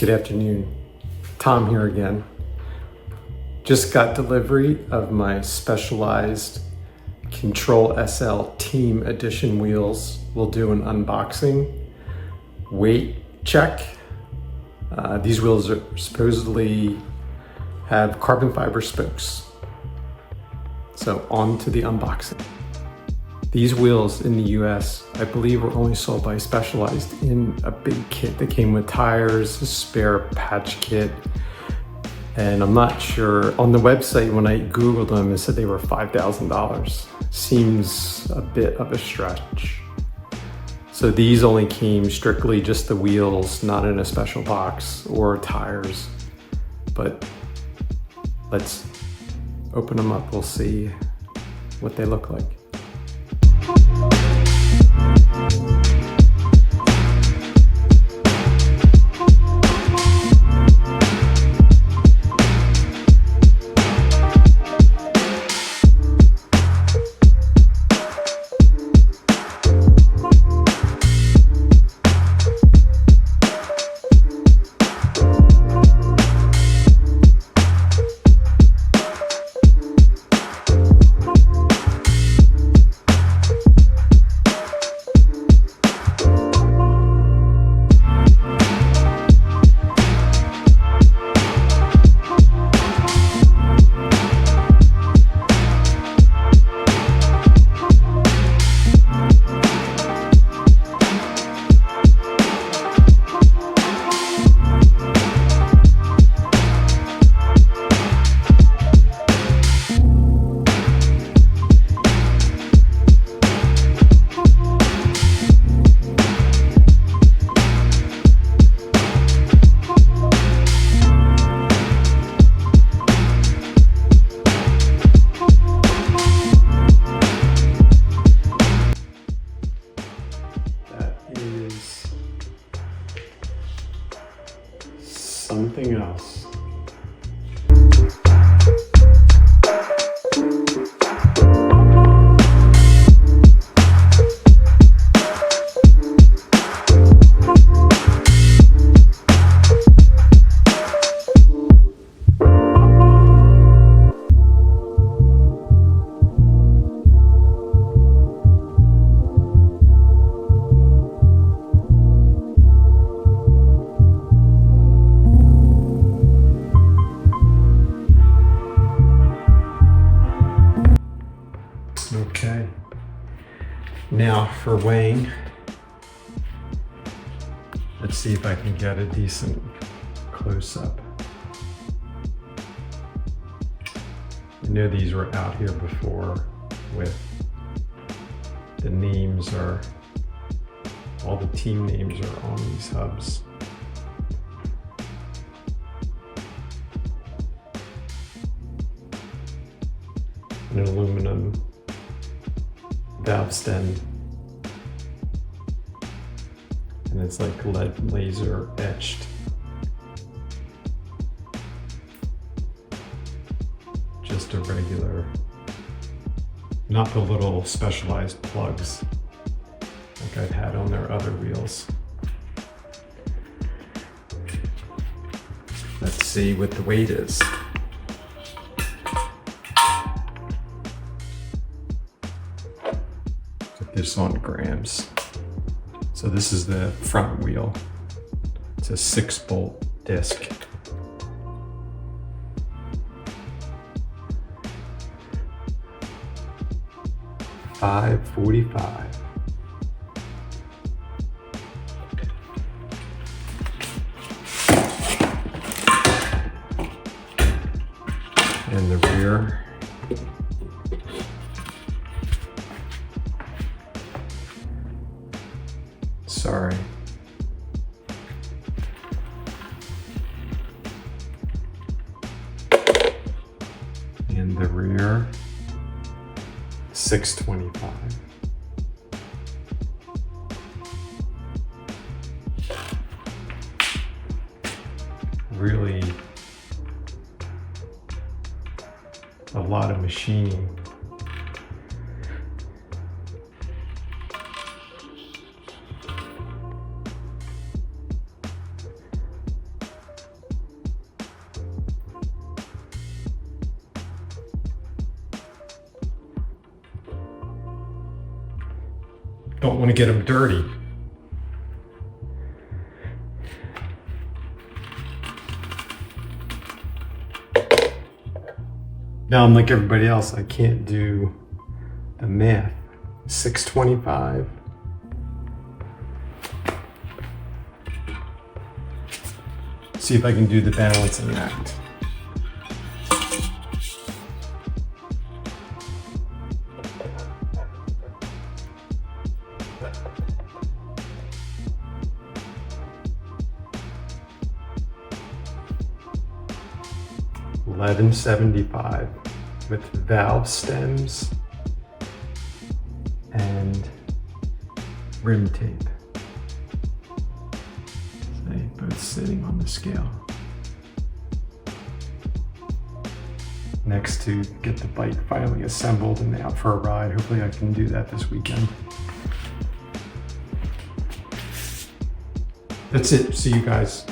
Good afternoon. Tom here again. Just got delivery of my Specialized Control SL Team Edition wheels. We'll do an unboxing, weight check. These wheels are supposedly have carbon fiber spokes. So on to the unboxing. These wheels in the US, I believe, were only sold by Specialized in a big kit that came with tires, a spare patch kit, and I'm not sure. On the website, when I Googled them, it said they were $5,000. Seems a bit of a stretch. So these only came strictly just the wheels, not in a special box, or tires. But let's open them up. We'll see what they look like. Something else. Okay, now for weighing, let's see if I can get a decent close-up. I know these were out here before with the names are, all the team names are on these hubs. An aluminum valve stem, and it's like lead laser etched. Just a regular, not the little specialized plugs like I've had on their other wheels. Let's see what the weight is. This on grams. So this is the front wheel. It's a 6-bolt disc. $545. And the rear. Sorry. In the rear, 625. Really a lot of machining. Don't want to get them dirty. Now I'm like everybody else, I can't do the math. 625. See if I can do the balancing act. $11.75 with valve stems and rim tape. They both sitting on the scale. Next to get the bike finally assembled and out for a ride. Hopefully I can do that this weekend. That's it. See you guys.